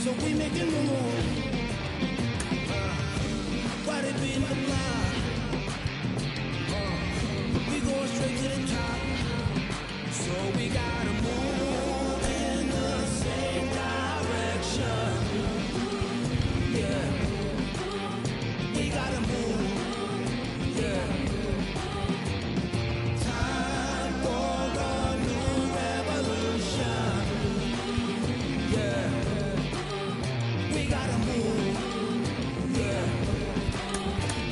So we making move. Why they beating the block? We going straight to the top. So we gotta move in the same direction. Yeah. We gotta move. Yeah. Time for a new revolution. Yeah. We gotta move. Yeah.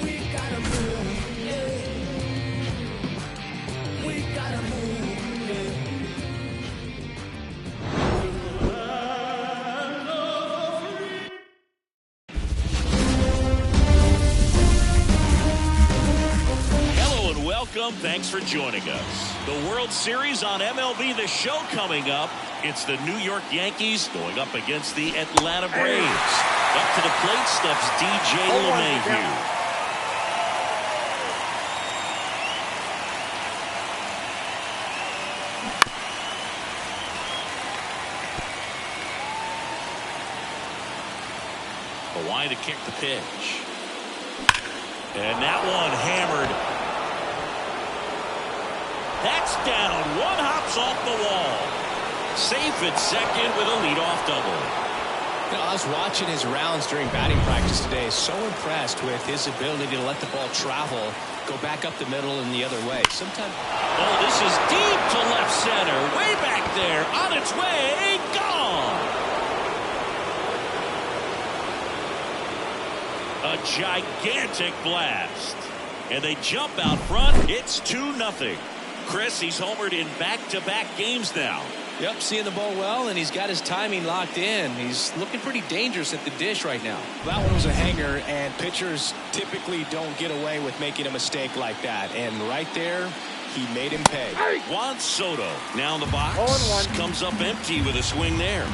We gotta move. Yeah. We gotta move. Yeah. Hello and welcome. Thanks for joining us. The World Series on MLB The Show coming up. It's the New York Yankees going up against the Atlanta Braves. Up to the plate steps DJ LeMahieu. Hawaii to kick the pitch. And that one hammered. That's down. One hops off the wall. Safe at second with a leadoff double. You know, I was watching his rounds during batting practice today. So impressed with his ability to let the ball travel, go back up the middle and the other way. Sometimes. Oh, this is deep to left center. Way back there. On its way. Gone. A gigantic blast. And they jump out front. It's 2-0. Chris, he's homered in back-to-back games now. Yep, seeing the ball well, and he's got his timing locked in. He's looking pretty dangerous at the dish right now. That one was a hanger, and pitchers typically don't get away with making a mistake like that. And right there, he made him pay. Juan Soto now in the box. 0-1. Comes up empty with a swing there.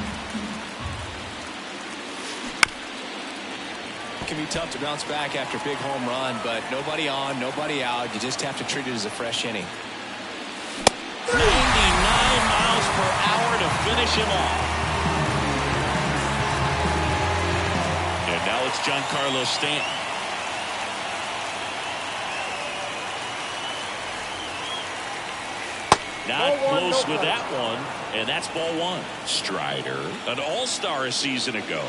It can be tough to bounce back after a big home run, but nobody on, nobody out. You just have to treat it as a fresh inning. 99 miles per hour to finish him off. And now it's Giancarlo Stanton. Not close with that one, and that's ball one. Strider, an all-star a season ago,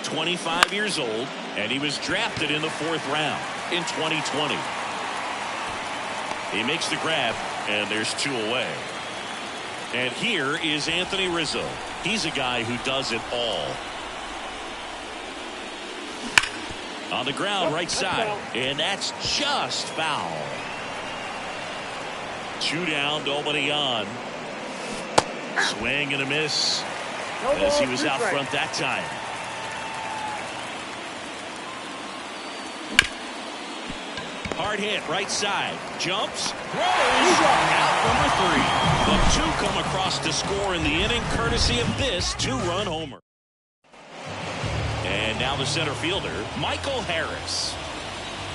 25 years old, and he was drafted in the 4th round in 2020. He makes the grab, and there's 2 away. And here is Anthony Rizzo. He's a guy who does it all. On the ground, right side, and that's just foul. 2 down, nobody on. Swing and a miss as he was out front that time. Hard hit, right side. Jumps, throws, out number 3. The 2 come across to score in the inning, courtesy of this 2-run homer. And now the center fielder, Michael Harris.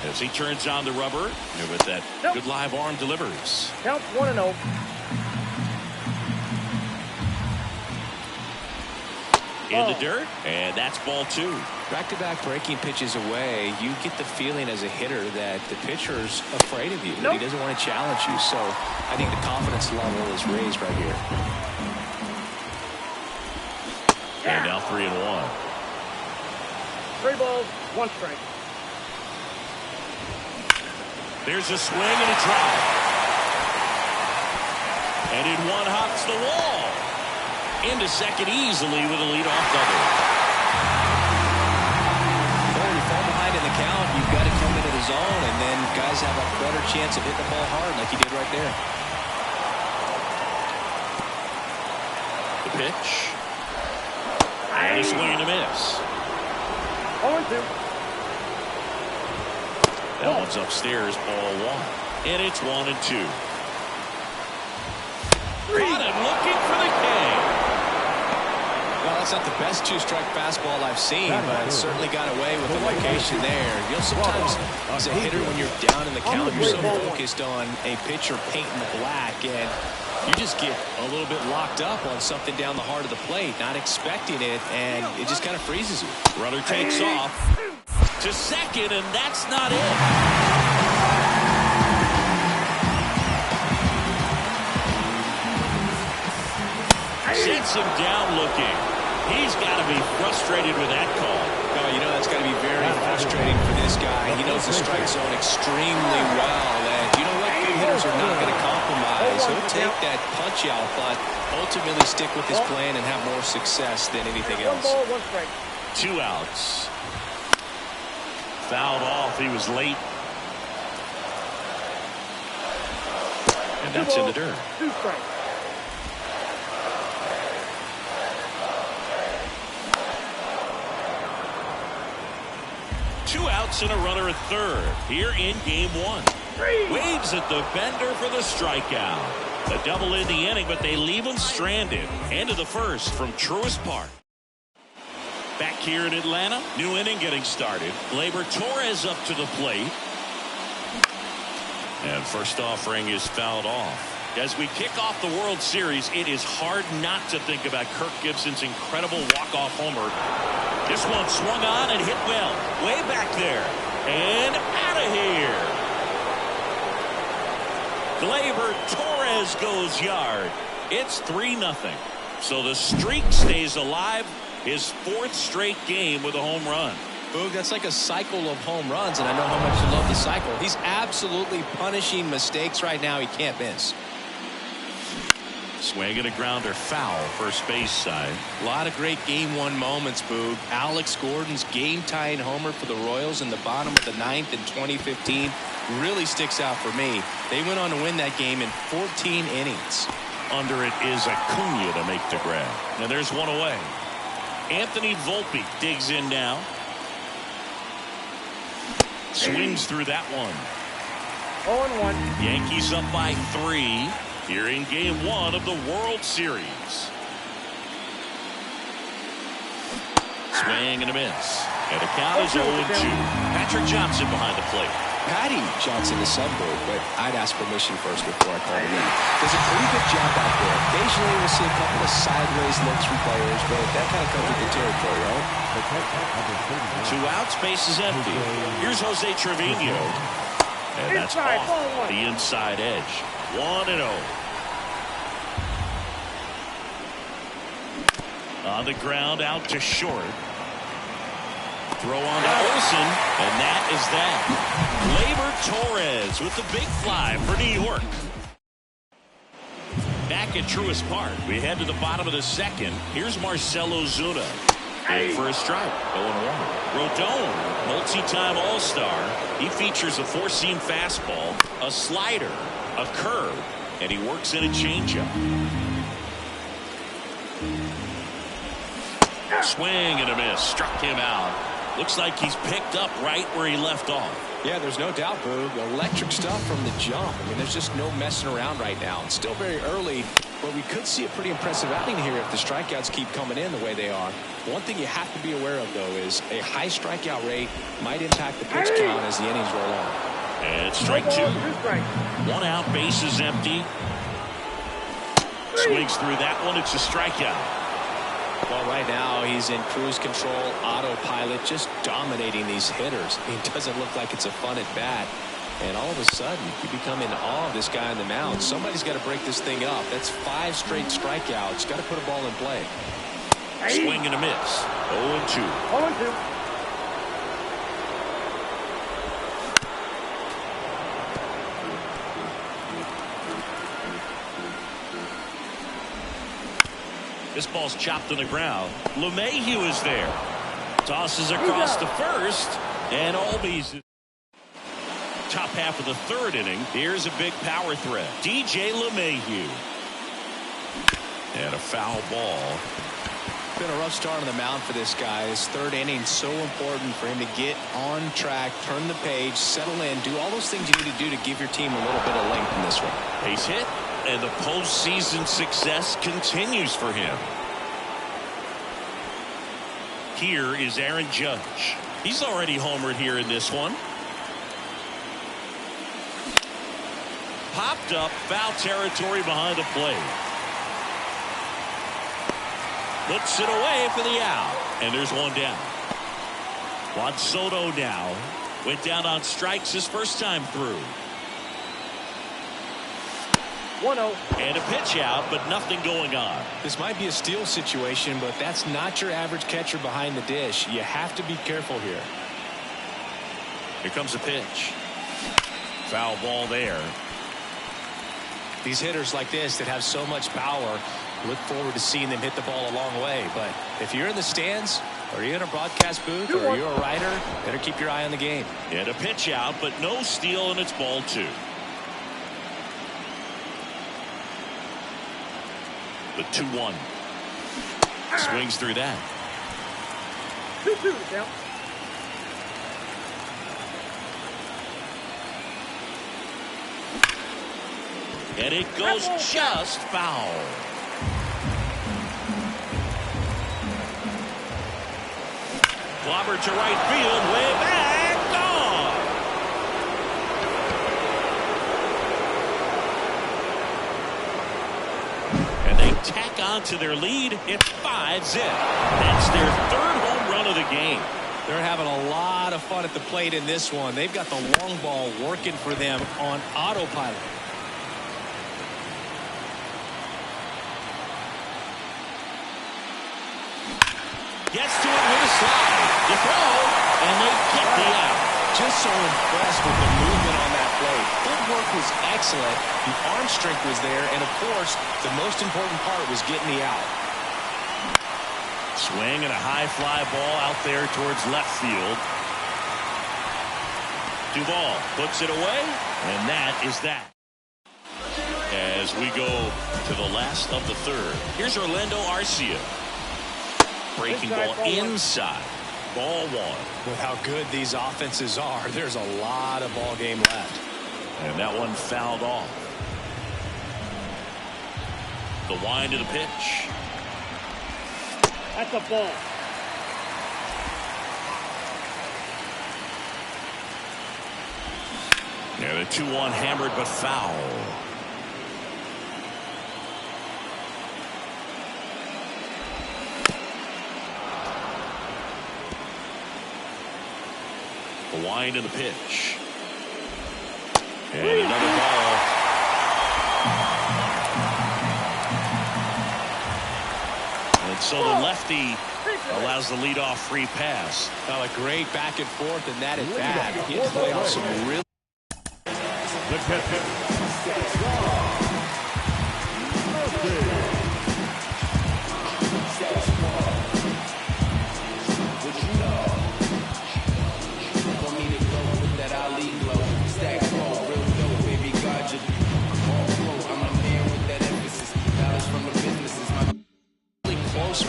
As he turns on the rubber, and with that good live arm delivers. Count 1-0. In the dirt, and that's ball 2. Back-to-back breaking pitches away, you get the feeling as a hitter that the pitcher's afraid of you, that he doesn't want to challenge you. So I think the confidence level is raised right here. And now 3-1. 3 balls, 1 strike. There's a swing and a drive. And in one hops the wall. Into second easily with a leadoff double. When you fall behind in the count, you've got to come into the zone, and then guys have a better chance of hitting the ball hard like he did right there. The pitch. And a swing and a miss. 0-2. That one's upstairs, ball 1. And it's 1-2. Got him looking for the K. Well, it's not the best two-strike fastball I've seen, but certainly got away with the location there. You know, sometimes as a hitter, when you're down in the count, you're so focused on a pitcher painting the black, and you just get a little bit locked up on something down the heart of the plate, not expecting it, and it just kind of freezes you. Runner takes off to second, and that's not it. Sets him down looking. He's got to be frustrated with that call. No, you know that's got to be very frustrating for this guy. He knows the strike zone extremely well, and you know what? Good hitters are not going to compromise. He'll take that punch out, but ultimately stick with his plan and have more success than anything else. 1 ball, 1 strike. 2 outs. Fouled off. He was late. And that's in the dirt. 2 strikes. Two outs and a runner at third here in game 1. Waves at the bender for the strikeout. A double in the inning, but they leave him stranded. End of the first from Truist Park. Back here in Atlanta, new inning getting started. Gleyber Torres up to the plate. And first offering is fouled off. As we kick off the World Series, it is hard not to think about Kirk Gibson's incredible walk-off homer. This one swung on and hit well. Way back there. And out of here. Gleyber Torres goes yard. It's 3-0. So the streak stays alive. His 4th straight game with a home run. Boog, that's like a cycle of home runs, and I know how much you love the cycle. He's absolutely punishing mistakes right now he can't miss. Swing and a grounder foul first base side. A lot of great game 1 moments, Boog. Alex Gordon's game-tying homer for the Royals in the bottom of the 9th in 2015 really sticks out for me. They went on to win that game in 14 innings. Under it is Acuna to make the grab. And there's one away. Anthony Volpe digs in now. Swings through that one. 0-1. Yankees up by 3 here in game 1 of the World Series. Swing and a miss. And the count is 0-2. Patrick Johnson behind the plate. Patty Johnson is subbed, but I'd ask permission first before I call him in. Does a pretty good job out there. Occasionally we'll see a couple of sideways looks from players, but that kind of comes with the territory, right? 2 outs, base is empty. Here's Jose Trevino. And that's off the inside edge. 1-0. On the ground, out to short. Throw on to Olsen, and that is that. Gleyber Torres with the big fly for New York. Back at Truist Park, we head to the bottom of the 2nd. Here's Marcell Ozuna. In for a strike. 0-1. Rodon, multi-time All-Star. He features a 4-seam fastball, a slider, a curve, and he works in a changeup. Swing and a miss. Struck him out. Looks like he's picked up right where he left off. Yeah, there's no doubt, Boog. Electric stuff from the jump. I mean, there's just no messing around right now. It's still very early, but we could see a pretty impressive outing here if the strikeouts keep coming in the way they are. One thing you have to be aware of, though, is a high strikeout rate might impact the pitch count as the innings roll on. And strike 2. 1 out, base is empty. Swings through that one. It's a strikeout. Well, right now he's in cruise control, autopilot, just dominating these hitters. It doesn't look like it's a fun at bat. And all of a sudden, you become in awe of this guy on the mound. Somebody's got to break this thing up. That's 5 straight strikeouts. Got to put a ball in play. Swing and a miss. 0-2. 0-2. This ball's chopped on the ground. LeMahieu is there. Tosses across to first. And Albies. Top half of the 3rd inning. Here's a big power threat. DJ LeMahieu. And a foul ball. Been a rough start on the mound for this guy. His 3rd inning, so important for him to get on track, turn the page, settle in, do all those things you need to do to give your team a little bit of length in this one. Base hit, and the postseason success continues for him. here is Aaron Judge. He's already homered here in this one. Popped up, foul territory behind the plate. Puts it away for the out. And there's one down. Juan Soto now went down on strikes his first time through. 1-0. And a pitch out, but nothing going on. This might be a steal situation, but that's not your average catcher behind the dish. You have to be careful here. Here comes a pitch. Foul ball there. These hitters like this that have so much power, look forward to seeing them hit the ball a long way. But if you're in the stands, or you're in a broadcast booth, or you're a writer, better keep your eye on the game. And a pitch out, but no steal, and it's ball 2. The 2-1. Swings through that. 2-2 count. And it goes just foul. Clobber to right field, way back, gone. And they tack on to their lead. It's 5-zip. That's their 3rd home run of the game. They're having a lot of fun at the plate in this one. They've got the long ball working for them on autopilot. Gets to it with a slide. The throw, and they get the out. Just so impressed with the movement on that play. Footwork was excellent. The arm strength was there. And, of course, the most important part was getting the out. Swing and a high fly ball out there towards left field. Duvall puts it away, and that is that. As we go to the last of the 3rd, here's Orlando Arcia. Breaking ball inside. Ball 1. With how good these offenses are, there's a lot of ball game left. And that one fouled off. The wind of the pitch. That's a ball. Yeah, the 2-1 hammered but foul. The wind of the pitch. And another ball. And so the lefty allows the leadoff free pass. Well, a great back and forth, and that at bat. He had to play off some real.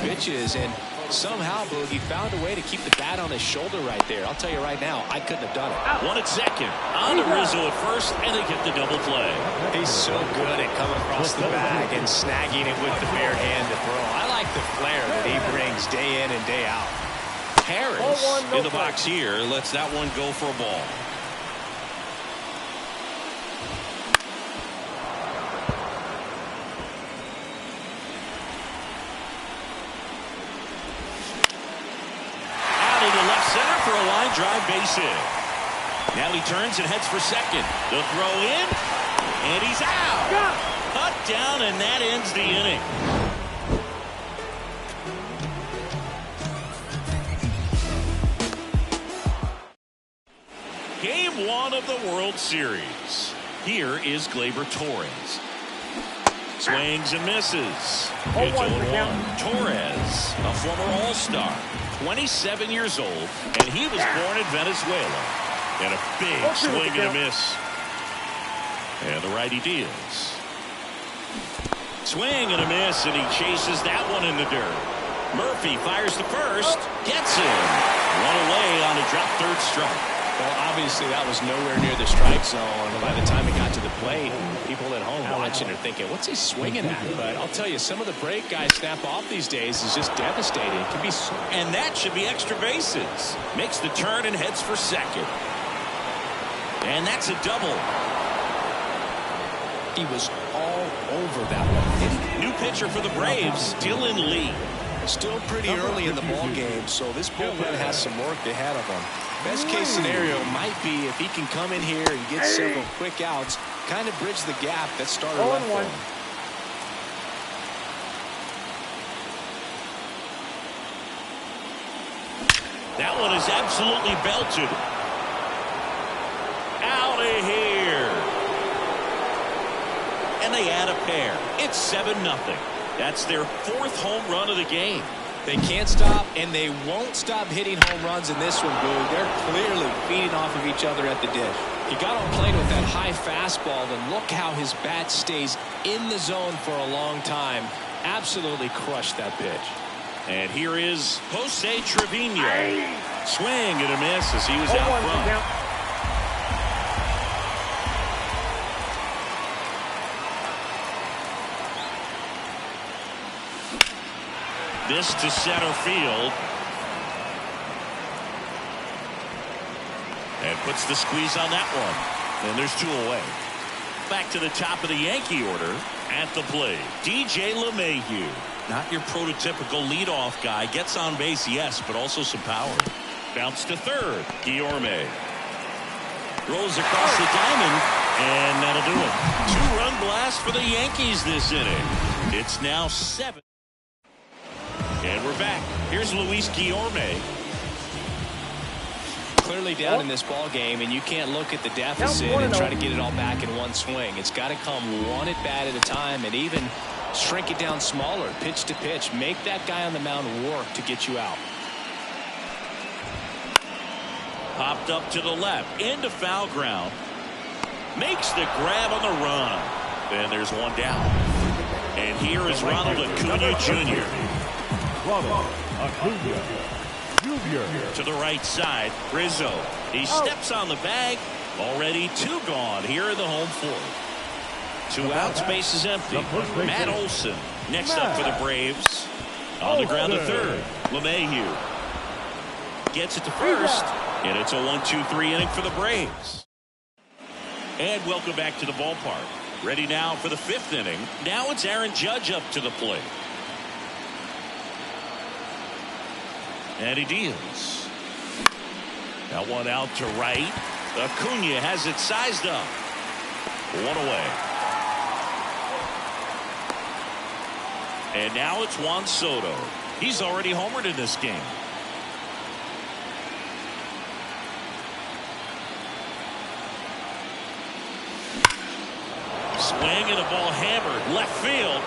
Pitches, and somehow Boogie found a way to keep the bat on his shoulder right there. I'll tell you right now, I couldn't have done it. One at second, on to Rizzo at first, and they get the double play. He's so good at coming across the bag and snagging it with the bare hand to throw. I like the flair that he brings day in and day out. Harris in the box here lets that one go for a ball. For a line drive base hit. Now he turns and heads for second. The throw in, and he's out. Cut down, and that ends the inning. Game 1 of the World Series. Here is Gleyber Torres. Swings and misses. It's 0-1. Torres, a former All-Star. 27 years old, and he was born in Venezuela. And a big swing and a miss. And the righty deals. Swing and a miss, and he chases that one in the dirt. Murphy fires the first, gets him. One away on a drop third strike. Well, obviously that was nowhere near the strike zone. By the time it got to the plate, people at home watching are thinking, what's he swinging at? But I'll tell you, some of the break guys snap off these days is just devastating. It can be so. And that should be extra bases. Makes the turn and heads for second. And that's a double. He was all over that one. New pitcher for the Braves, Dylan Lee. Still pretty early in the ball game, so this bullpen has some work ahead of him. Best case scenario might be if he can come in here and get several quick outs, kind of bridge the gap that starter left for him. That one is absolutely belted. Out of here. And they add a pair. It's 7-0. That's their 4th home run of the game. They can't stop, and they won't stop hitting home runs in this one, Boo. They're clearly feeding off of each other at the dish. He got on plane with that high fastball, and look how his bat stays in the zone for a long time. Absolutely crushed that pitch. And here is Jose Trevino. Swing and a miss as he was out front. This to center field. And puts the squeeze on that one. And there's 2 away. Back to the top of the Yankee order. At the plate, DJ LeMahieu. Not your prototypical leadoff guy. Gets on base, yes, but also some power. Bounce to third. Guillorme. Rolls across the diamond. And that'll do it. 2-run blast for the Yankees this inning. It's now 7. And we're back. Here's Luis Guillorme. Clearly down in this ball game, and you can't look at the deficit and try to get it all back in one swing. It's got to come one at bat at a time, and even shrink it down smaller, pitch to pitch. Make that guy on the mound work to get you out. Popped up to the left, into foul ground. Makes the grab on the run. And there's one down. And here is Ronald Acuna Jr. To the right side, Rizzo. He steps on the bag. Already 2 gone here in the home 4th. 2 outs, base is empty. Matt Olson next up for the Braves. On the ground to third. LeMahieu gets it to first. And it's a 1-2-3 inning for the Braves. And welcome back to the ballpark. Ready now for the 5th inning. Now it's Aaron Judge up to the plate. And he deals. That one out to right. Acuna has it sized up. 1 away. And now it's Juan Soto. He's already homered in this game. Swing and a ball hammered left field.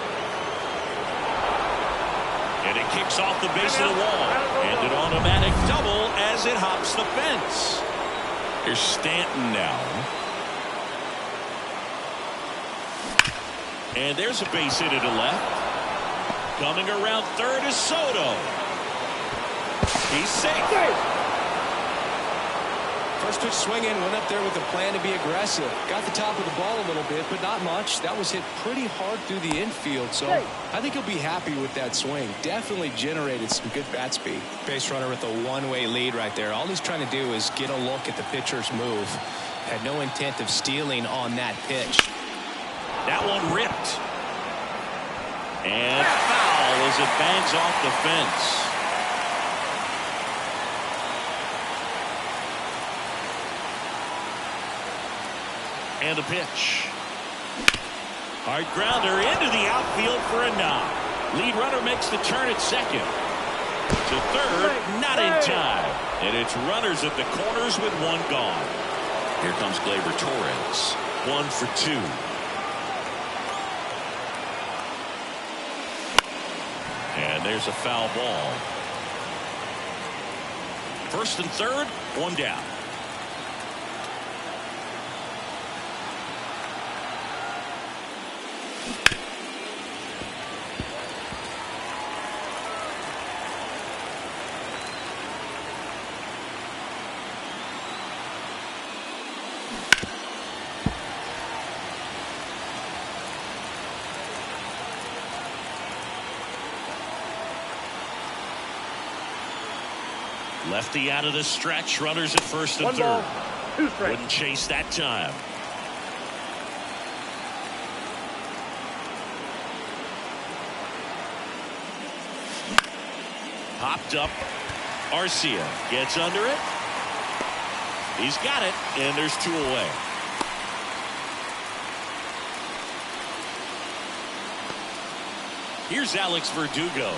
And it kicks off the base of the wall. And an automatic double as it hops the fence. Here's Stanton now. And there's a base hit to left. Coming around third is Soto. He's safe. First pitch swinging, went up there with a plan to be aggressive. Got the top of the ball a little bit, but not much. That was hit pretty hard through the infield, so I think he'll be happy with that swing. Definitely generated some good bat speed. Base runner with a one-way lead right there. All he's trying to do is get a look at the pitcher's move. Had no intent of stealing on that pitch. That one ripped. And foul as it bangs off the fence. And a pitch. Hard grounder into the outfield for a knock. Lead runner makes the turn at second. To third, not in time. And it's runners at the corners with 1 gone. Here comes Gleyber Torres. 1 for 2. And there's a foul ball. First and third, 1 down. Lefty out of the stretch. Runners at first and One third. ball, 2 strikes. Wouldn't chase that time. Popped up. Arcia gets under it. He's got it, and there's 2 away. Here's Alex Verdugo.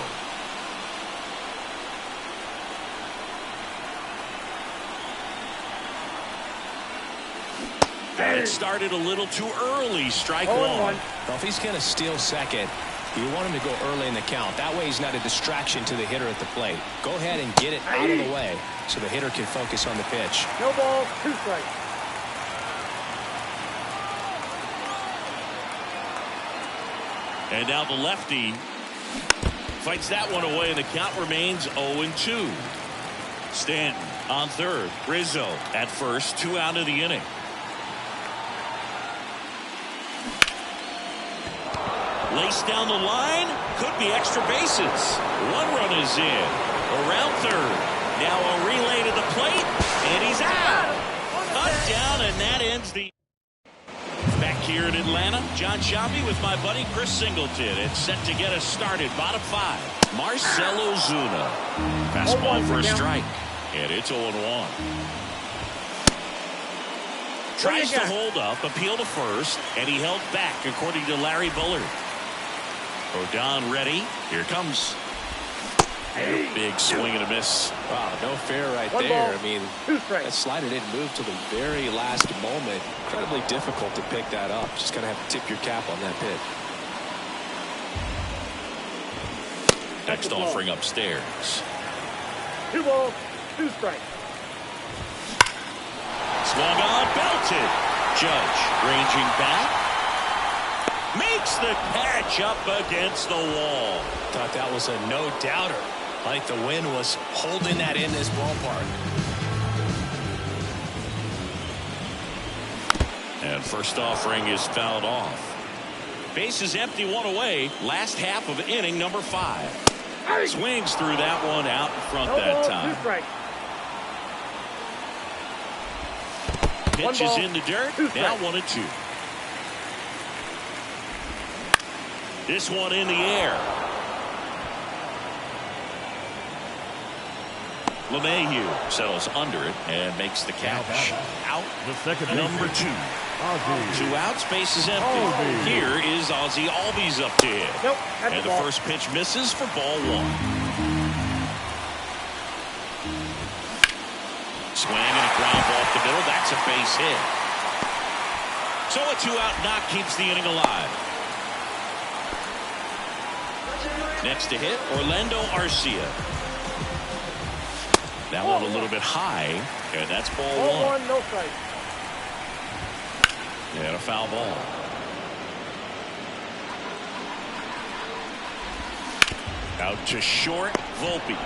Got it started a little too early. Strike 1. Well, if he's going to steal second, you want him to go early in the count. That way he's not a distraction to the hitter at the plate. Go ahead and get it out of the way so the hitter can focus on the pitch. No ball, 2 strikes. And now the lefty fights that one away, and the count remains 0-2. Stanton on third. Rizzo at first. 2 out of the inning. Laced down the line. Could be extra bases. 1 run is in. Around third. Now a relay to the plate. And he's out. Cut down, and that ends the... Back here in Atlanta, John Sciambi with my buddy Chris Singleton. It's set to get us started. Bottom 5. Marcell Ozuna. Fastball for a strike. And it's 0-1. Tries to hold up, appeal to first, and he held back according to Larry Bullard. Rodon ready. Here comes. Big swing and a miss. Wow, no fair right One there. ball, I mean, 2 strikes. that slider didn't move till the very last moment. Incredibly difficult to pick that up. Just going to have to tip your cap on that pitch. Next offering upstairs. 2 balls, 2 strikes. Swung on, belted. Judge ranging back. Makes the catch up against the wall. Thought that was a no-doubter. Like the wind was holding that in this ballpark. And first offering is fouled off. Base is empty, 1 away. Last half of inning number 5. Swings through that one out in front No that ball, time. 2 strikes. Pitches ball, in the dirt. 2 Now strikes. 1-2. This one in the air. LeMahieu settles under it and makes the catch. Out The second number 2. 2 outs, base is empty. Here is Ozzie Albies up to hit. Nope, that's And the the ball. first pitch misses for ball 1. Swing and a ground ball up the middle. That's a base hit. So a 2-out knock keeps the inning alive. Next to hit, Orlando Arcia. That one a little bit high, and that's ball 1. 1, no strikes. And a foul ball. Out to short, Volpe.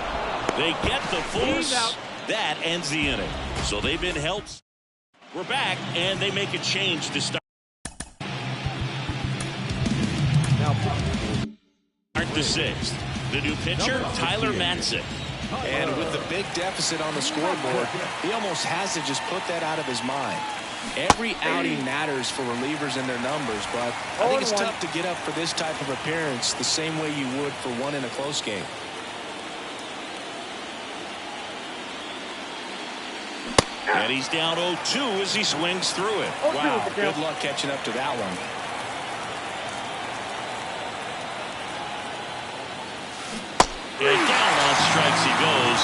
They get the force. That ends the inning. So they've been helped. We're back, and they make a change to start the 6th. The new pitcher, Tyler Matzek. And with the big deficit on the scoreboard, he almost has to just put that out of his mind. Every outing matters for relievers and their numbers, but I think it's tough to get up for this type of appearance the same way you would for one in a close game. And he's down 0-2 as he swings through it. Wow, good luck catching up to that one. And down on strikes he goes.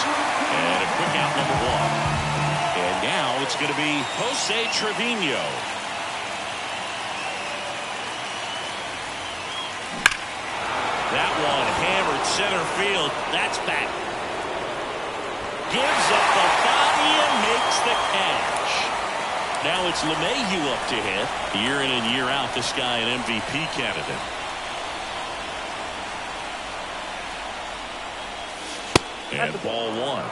And a quick out number 1. And now it's going to be Jose Trevino. That one hammered center field. That's back. Gives up the body and makes the catch. Now it's LeMahieu up to hit. Year in and year out, this guy an MVP candidate. And ball 1.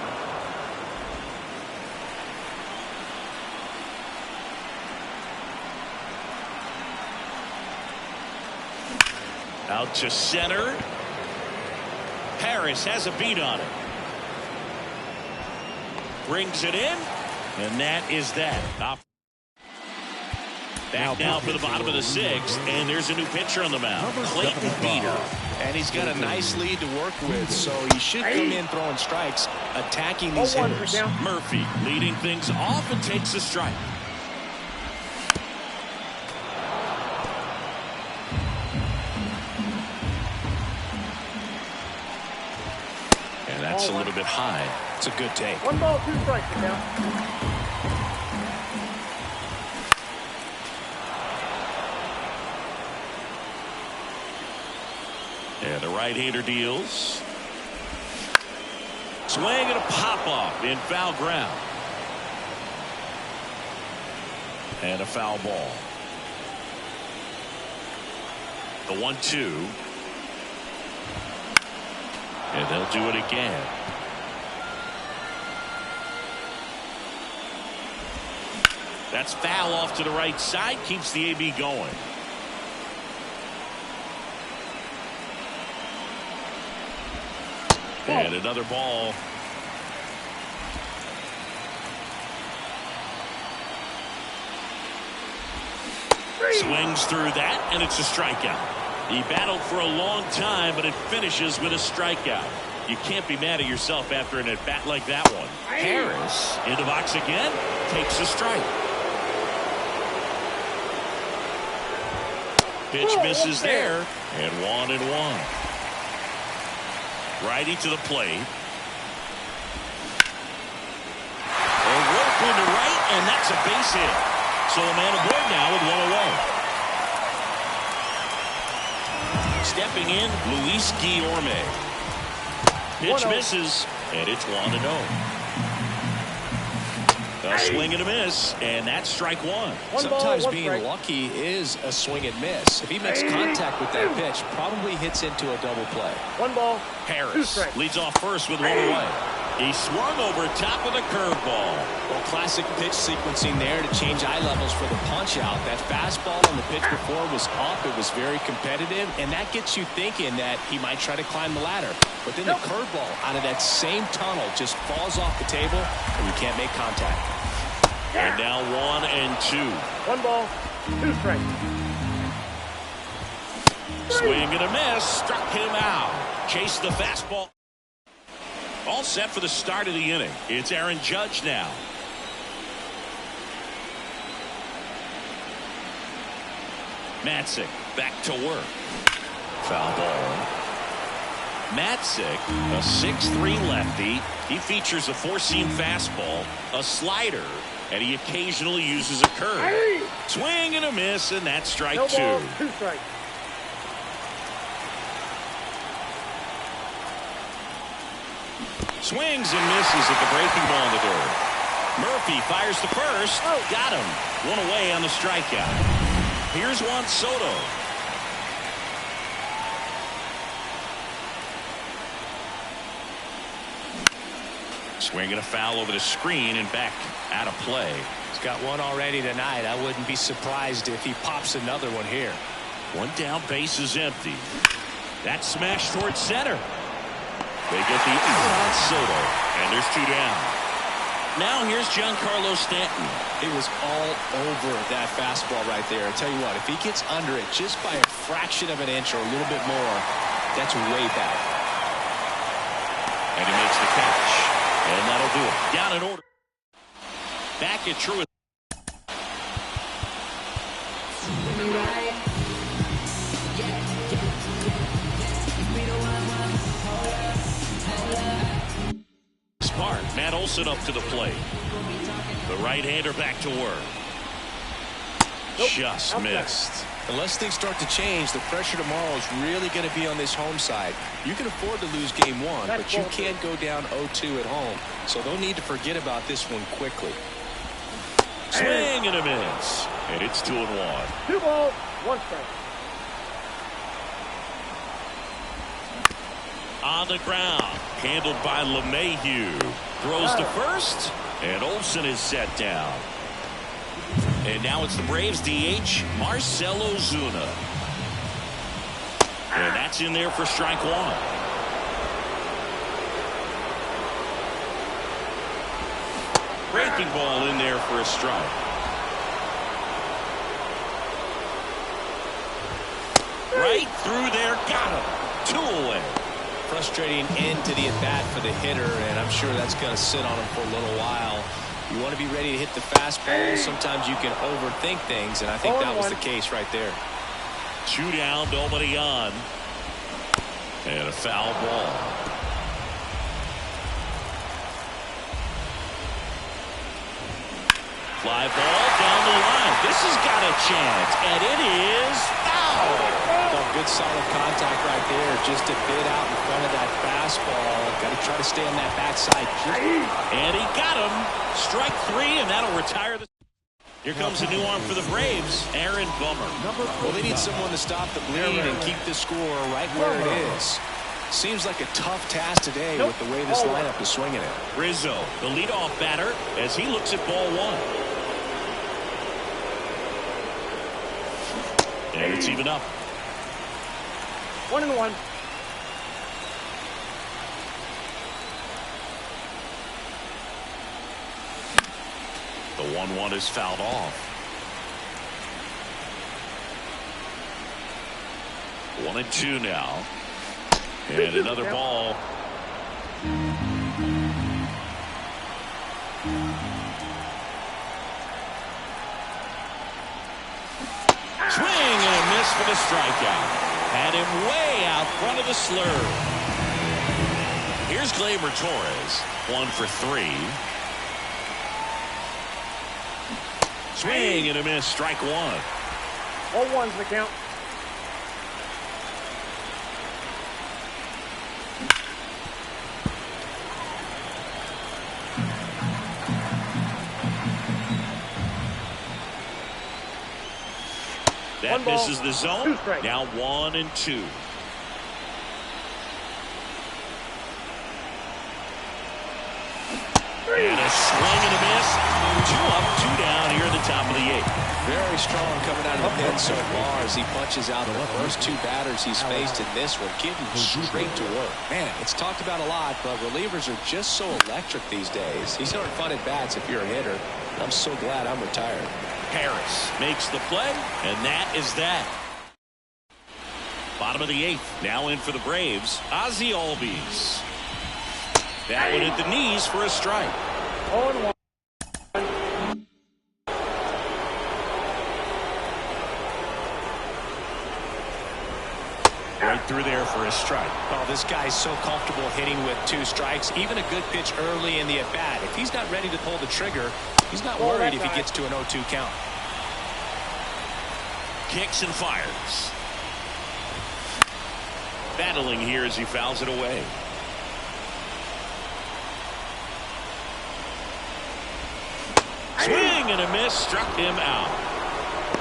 Out to center. Harris has a beat on it. Brings it in, and that is that. Back now for the bottom of the sixth, and there's a new pitcher on the mound, Clayton Beeter. And he's got a nice lead to work with, so he should come in throwing strikes, attacking these hitters. Murphy leading things off and takes a strike. And that's a little bit high. It's a good take. 1 ball, 2 strikes now. And the right-hander deals. Swing and a pop-off in foul ground. And a foul ball. The 1-2. And they'll do it again. That's foul off to the right side. Keeps the AB going. And another ball. Swings through that, and it's a strikeout. He battled for a long time, but it finishes with a strikeout. You can't be mad at yourself after an at-bat like that one. Harris in the box again, takes a strike. Pitch misses there, and 1-1. Righty to the plate. A rope into right, and that's a base hit. So a man aboard now with 1 away. Stepping in, Luis Guillorme. Pitch misses, and it's 1-0. A swing and a miss, and that's strike one. Sometimes being lucky is a swing and miss. If he makes contact with that pitch, probably hits into a double play. 1 ball. Harris leads off first with 1 away. He swung over top of the curveball. Well, classic pitch sequencing there to change eye levels for the punch out. That fastball on the pitch before was up. It was very competitive, and that gets you thinking that he might try to climb the ladder. But then the curveball out of that same tunnel just falls off the table, and you can't make contact. And now 1-2. 1 ball, 2 strikes. Swing and a miss. Struck him out. Chased the fastball. All set for the start of the inning. It's Aaron Judge now. Matzik back to work. Foul ball. Matzik, a 6'3" lefty. He features a 4-seam fastball, a slider, and he occasionally uses a curve. Swing and a miss, and that's strike 2. 2 strikes. Swings and misses at the breaking ball in the dirt. Murphy fires to first. Got him. 1 away on the strikeout. Here's Juan Soto. Swinging a foul over the screen and back out of play. He's got one already tonight. I wouldn't be surprised if he pops another one here. 1 down, base is empty. That smash towards center. They get the out on Soto, and there's 2 down. Now here's Giancarlo Stanton. It was all over that fastball right there. I tell you what, if he gets under it just by a fraction of an inch or a little bit more, that's way back. And he makes the catch. And that'll do it. Down in order. Back at Truist. Smart. Matt Olson up to the plate. The right-hander back to work. Just missed. Unless things start to change, the pressure tomorrow is really going to be on this home side. You can afford to lose game 1, but you can't go down 0-2 at home. So they'll need to forget about this one quickly. Swing and a miss. And it's 2-1. 2 balls, 1 strike. On the ground. Handled by LeMahieu. Throws to first. And Olson is set down. And now it's the Braves DH, Marcell Ozuna. And that's in there for strike 1. Breaking ball in there for a strike. Right through there, got him. 2 away. Frustrating end to the at-bat for the hitter, and I'm sure that's going to sit on him for a little while. You want to be ready to hit the fastball. Sometimes you can overthink things, and I think that was the case right there. 2 down, nobody on. And a foul ball. Fly ball down the line. This has got a chance, and it is foul. Oh, good solid contact right there. Just a bit out in front of that fastball. Got to try to stay on that backside. And he got him. Strike 3, and that'll retire the... Here comes a new arm for the Braves, Aaron Bummer. Well, they need someone to stop the bleed and keep the score right where it is. Seems like a tough task today with the way this lineup is swinging it. Rizzo, the leadoff batter, as he looks at ball 1. And it's even up. 1-1. The 1-1 is fouled off. 1-2 now. And another ball. Swing and a miss for the strikeout. Had him way out front of the slurve. Here's Gleyber Torres, 1 for 3. Swing and a miss, strike 1. All ones the count. That misses the zone. 2 strikes. Now 1-2. And a swing and a miss. 2 up, 2 down here at the top of the 8th. Very strong coming out of the pen so far as he punches out the first 2 batters he's faced in this one, getting straight to work. Man, it's talked about a lot, but relievers are just so electric these days. These aren't fun at bats if you're a hitter. I'm so glad I'm retired. Harris makes the play, and that is that. Bottom of the 8th, now in for the Braves, Ozzie Albies. That one at the knees for a strike. 0-1. Right through there for a strike. Oh, this guy's so comfortable hitting with 2 strikes. Even a good pitch early in the at-bat. If he's not ready to pull the trigger, he's not worried if he gets to an 0-2 count. Kicks and fires. Battling here as he fouls it away. Swing and a miss, struck him out.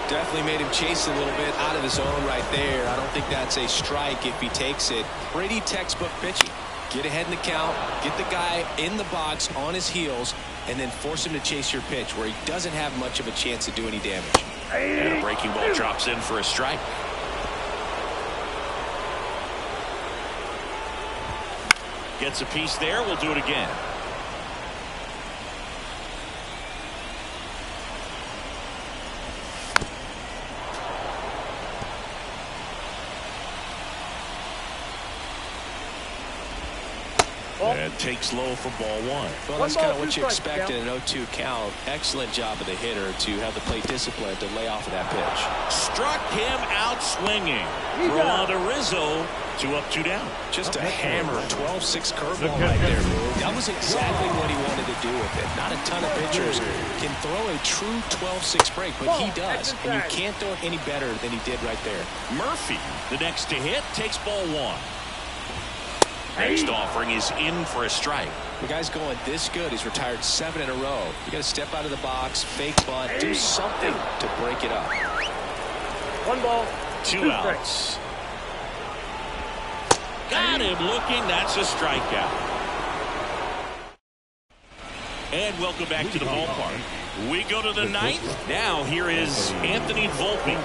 Definitely made him chase a little bit out of the zone right there. I don't think that's a strike if he takes it. Pretty textbook pitching. Get ahead in the count, get the guy in the box on his heels, and then force him to chase your pitch where he doesn't have much of a chance to do any damage. And a breaking ball drops in for a strike. Gets a piece there. We'll do it again. And takes low for ball 1. Well, that's kind of what you expect in an 0-2 count. Excellent job of the hitter to have the plate discipline to lay off of that pitch. Struck him out swinging. Throw on to Rizzo. 2 up, 2 down. Just a hammer, 12-6 curveball right there. That was exactly what he wanted to do with it. Not a ton of pitchers can throw a true 12-6 break, but he does. And you can't throw it any better than he did right there. Murphy, the next to hit, takes ball 1. Next offering is in for a strike. The guy's going this good. He's retired 7 in a row. You got to step out of the box, fake bunt, do something to break it up. 1 ball, 2 outs. Got him looking. That's a strikeout. And welcome back to the ballpark. We go to the 9th. Now here is Anthony Volpe.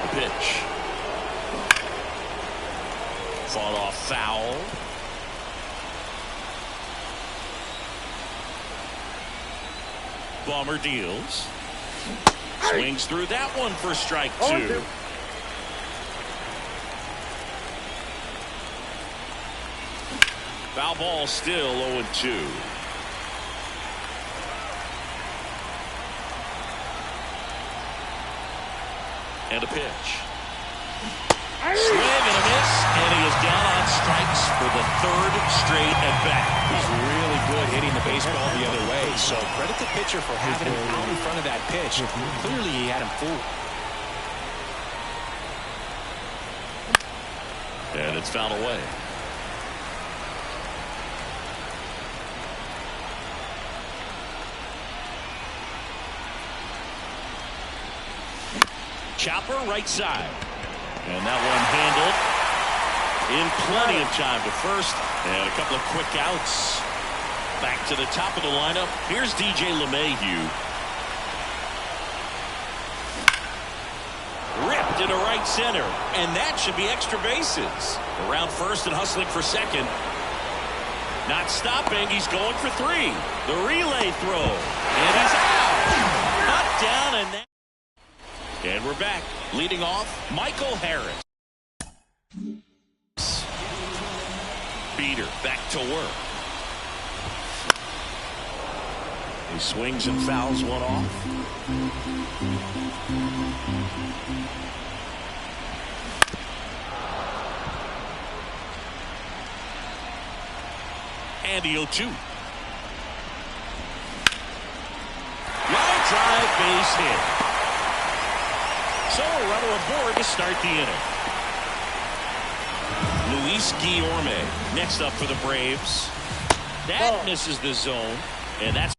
The pitch. Fought off foul. Bummer deals. Swings through that one for strike 2. 0-2. Foul ball, still 0-2. And a pitch. Swing and a miss, and he is down on strikes for the 3rd straight at bat. He's really good hitting the baseball the other way, so credit the pitcher for having him out in front of that pitch. Clearly he had him fooled. And it's fouled away. Chopper right side. And that one handled in plenty of time to first. And a couple of quick outs. Back to the top of the lineup. Here's DJ LeMahieu. Ripped into right center. And that should be extra bases. Around first and hustling for second. Not stopping. He's going for 3. The relay throw. And he's out. Cut down and that. And we're back. Leading off, Michael Harris. Beater back to work. He swings and fouls one off. And the 0-2. Line drive, base hit. So a runner aboard to start the inning. Luis Guillorme next up for the Braves. That misses the zone, and that's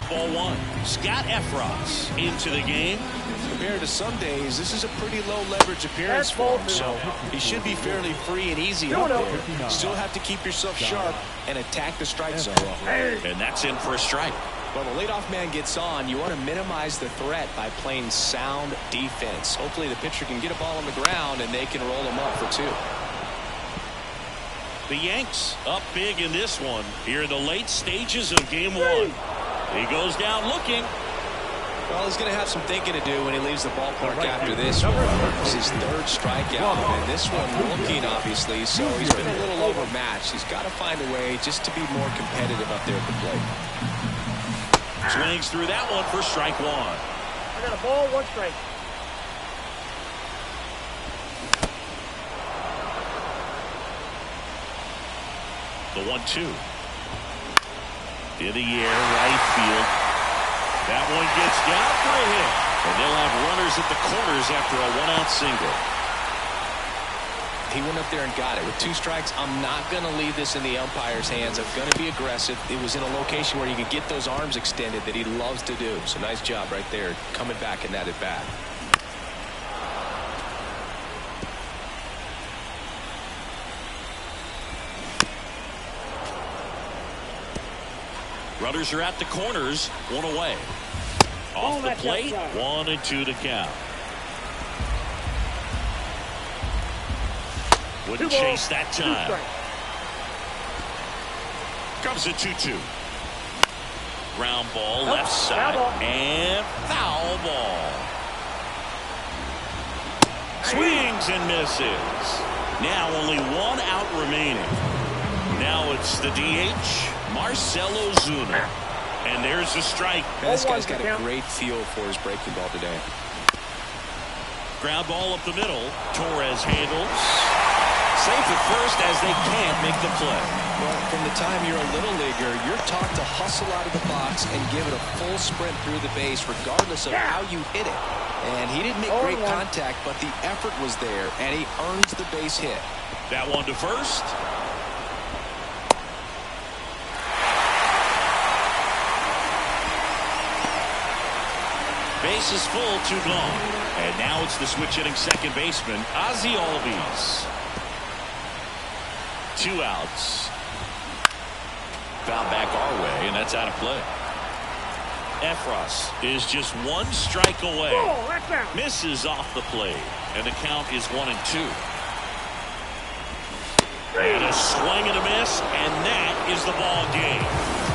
ball 1. Scott Efros into the game. Compared to some days, this is a pretty low leverage appearance for him, so he should be fairly free and easy out there. Still have to keep yourself sharp and attack the strike zone. And that's in for a strike. When the leadoff man gets on, you want to minimize the threat by playing sound defense. Hopefully the pitcher can get a ball on the ground and they can roll him up for 2. The Yanks up big in this one here in the late stages of game 1. He goes down looking. Well, he's going to have some thinking to do when he leaves the ballpark after this one. It's his 3rd strikeout, and this one looking, obviously, so he's been a little overmatched. He's got to find a way just to be more competitive up there at the plate. Swings through that one for strike 1. I got a ball, 1 strike. The 1-2. In the air, right field. That one gets down for a hit. And they'll have runners at the corners after a 1-out single. He went up there and got it. With 2 strikes, I'm not going to leave this in the umpire's hands. I'm going to be aggressive. It was in a location where he could get those arms extended that he loves to do. So nice job right there, coming back in that at bat. Runners are at the corners, 1 away. Off the plate, 1-2 to count. Wouldn't chase that time. Comes a 2-2. Ground ball left side and foul ball. Swings and misses. Now only 1 out remaining. Now it's the DH, Marcell Ozuna. And there's a strike. This guy's got a great feel for his breaking ball today. Ground ball up the middle. Torres handles. Safe at first as they can't make the play. Well, from the time you're a little leaguer, you're taught to hustle out of the box and give it a full sprint through the base regardless of how you hit it. And he didn't make great contact, but the effort was there, and he earns the base hit. That one to first. Base is full, 2 gone. And now it's the switch hitting second baseman, Ozzie Albies. 2 outs. Foul back our way, and that's out of play. Efros is just 1 strike away. Misses off the plate, and the count is 1-2. And a swing and a miss, and that is the ball game.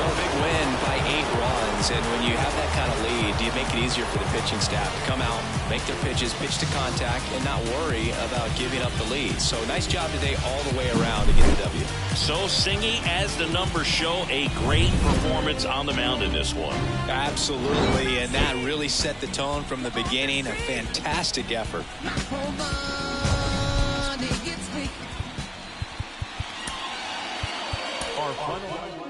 Well, a big win by 8 runs, and when you have that kind of lead, do you make it easier for the pitching staff to come out, make their pitches, pitch to contact, and not worry about giving up the lead? So nice job today all the way around to get the W. So Singy, as the numbers show, a great performance on the mound in this one. Absolutely, and that really set the tone from the beginning. A fantastic effort. Our final